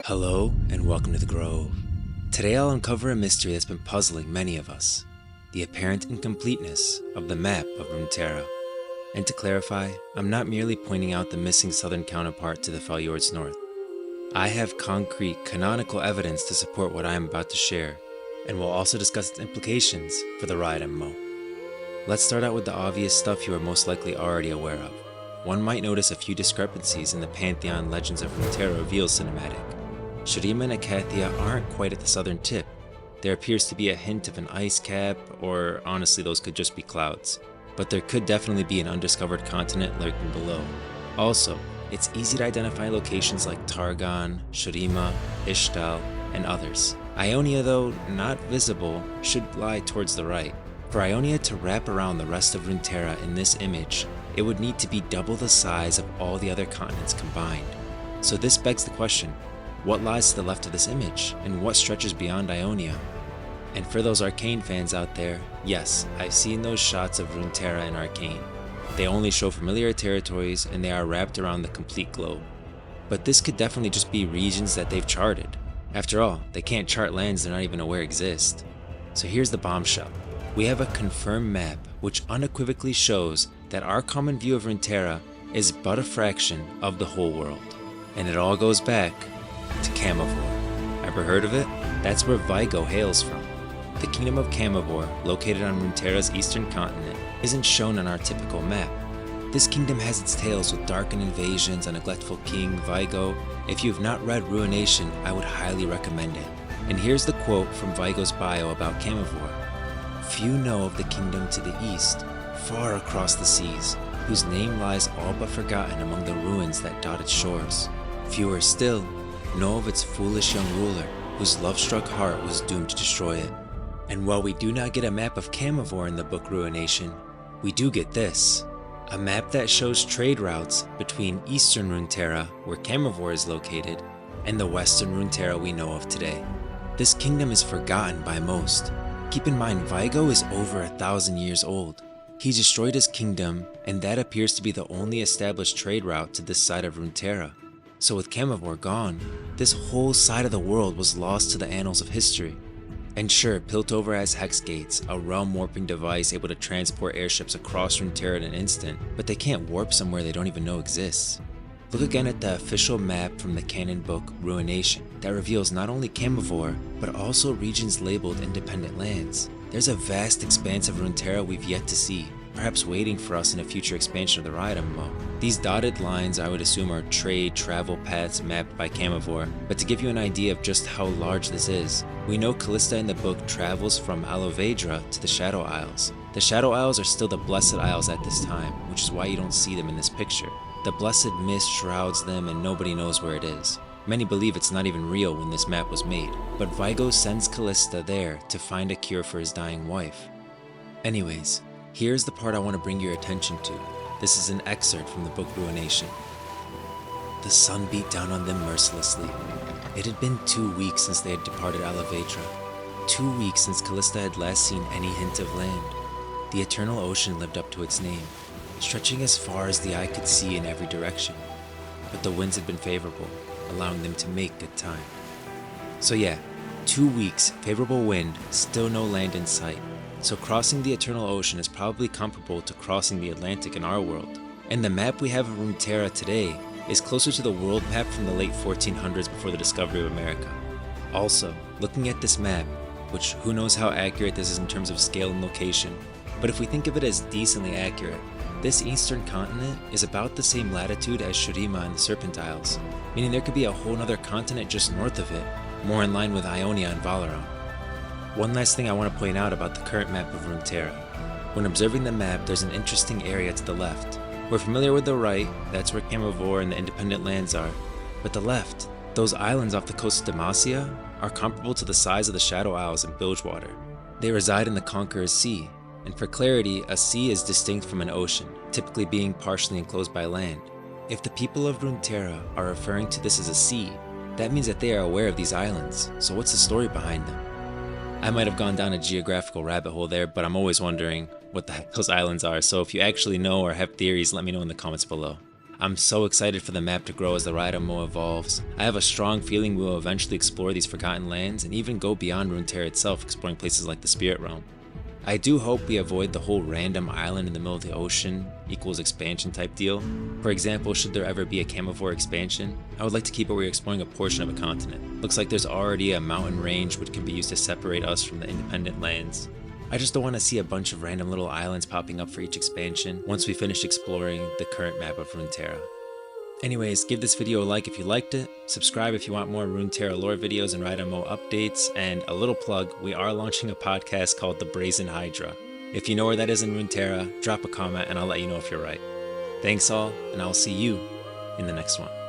Hello and welcome to the Grove. Today I'll uncover a mystery that's been puzzling many of us, the apparent incompleteness of the map of Runeterra. And to clarify, I'm not merely pointing out the missing southern counterpart to the Fjord's north. I have concrete, canonical evidence to support what I am about to share, and we'll also discuss its implications for the Riot MMO. Let's start out with the obvious stuff you are most likely already aware of. One might notice a few discrepancies in the Pantheon Legends of Runeterra Reveal cinematic. Shurima and Akathia aren't quite at the southern tip. There appears to be a hint of an ice cap, or honestly those could just be clouds. But there could definitely be an undiscovered continent lurking below. Also, it's easy to identify locations like Targon, Shurima, Ishtal, and others. Ionia, though not visible, should lie towards the right. For Ionia to wrap around the rest of Runeterra in this image, it would need to be double the size of all the other continents combined. So this begs the question, what lies to the left of this image, and what stretches beyond Ionia? And for those Arcane fans out there, yes, I've seen those shots of Runeterra in Arcane. They only show familiar territories and they are wrapped around the complete globe. But this could definitely just be regions that they've charted. After all, they can't chart lands they're not even aware exist. So here's the bombshell. We have a confirmed map which unequivocally shows that our common view of Runeterra is but a fraction of the whole world. And it all goes back to Camavor. Ever heard of it? That's where Vigo hails from. The kingdom of Camavor, located on Runeterra's eastern continent, isn't shown on our typical map. This kingdom has its tales with darkened invasions, a neglectful king, Vigo. If you've not read Ruination, I would highly recommend it. And here's the quote from Vigo's bio about Camavor. Few know of the kingdom to the east, far across the seas, whose name lies all but forgotten among the ruins that dot its shores. Fewer still know of its foolish young ruler, whose love-struck heart was doomed to destroy it. And while we do not get a map of Camavor in the book Ruination, we do get this. A map that shows trade routes between eastern Runeterra, where Camavor is located, and the western Runeterra we know of today. This kingdom is forgotten by most. Keep in mind, Vigo is over 1,000 years old. He destroyed his kingdom, and that appears to be the only established trade route to this side of Runeterra. So with Camavor gone, this whole side of the world was lost to the annals of history. And sure, Piltover has hex gates, a realm warping device able to transport airships across Runeterra in an instant, but they can't warp somewhere they don't even know exists. Look again at the official map from the canon book Ruination that reveals not only Camavor, but also regions labeled independent lands. There's a vast expanse of Runeterra we've yet to see, perhaps waiting for us in a future expansion of the Riot MMO. These dotted lines I would assume are trade travel paths mapped by Camavor, but to give you an idea of just how large this is, we know Callista in the book travels from Alovedra to the Shadow Isles. The Shadow Isles are still the Blessed Isles at this time, which is why you don't see them in this picture. The blessed mist shrouds them and nobody knows where it is. Many believe it's not even real when this map was made, but Vigo sends Callista there to find a cure for his dying wife. Anyways, here's the part I want to bring your attention to. This is an excerpt from the book Ruination. The sun beat down on them mercilessly. It had been 2 weeks since they had departed Alovedra. 2 weeks since Callista had last seen any hint of land. The eternal ocean lived up to its name, stretching as far as the eye could see in every direction. But the winds had been favorable, allowing them to make good time. So yeah, 2 weeks, favorable wind, still no land in sight. So crossing the eternal ocean is probably comparable to crossing the Atlantic in our world. And the map we have of Runeterra today is closer to the world map from the late 1400s before the discovery of America. Also, looking at this map, which who knows how accurate this is in terms of scale and location, but if we think of it as decently accurate, this eastern continent is about the same latitude as Shurima and the Serpent Isles, meaning there could be a whole other continent just north of it, more in line with Ionia and Valeron. One last thing I want to point out about the current map of Runeterra. When observing the map, there's an interesting area to the left. We're familiar with the right, that's where Camavor and the independent lands are, but the left, those islands off the coast of Demacia, are comparable to the size of the Shadow Isles in Bilgewater. They reside in the Conqueror's Sea, and for clarity, a sea is distinct from an ocean, typically being partially enclosed by land. If the people of Runeterra are referring to this as a sea, that means that they are aware of these islands, so what's the story behind them? I might have gone down a geographical rabbit hole there, but I'm always wondering what the heck those islands are, so if you actually know or have theories, let me know in the comments below. I'm so excited for the map to grow as the Riot MMO evolves. I have a strong feeling we will eventually explore these forgotten lands and even go beyond Runeterra itself, exploring places like the Spirit Realm. I do hope we avoid the whole random island in the middle of the ocean equals expansion type deal. For example, should there ever be a Camavor expansion, I would like to keep it where you're exploring a portion of a continent. Looks like there's already a mountain range which can be used to separate us from the independent lands. I just don't want to see a bunch of random little islands popping up for each expansion once we finish exploring the current map of Runeterra. Anyways, give this video a like if you liked it, subscribe if you want more Runeterra lore videos and Riot MMO updates, and a little plug, we are launching a podcast called The Brazen Hydra. If you know where that is in Runeterra, drop a comment and I'll let you know if you're right. Thanks all, and I'll see you in the next one.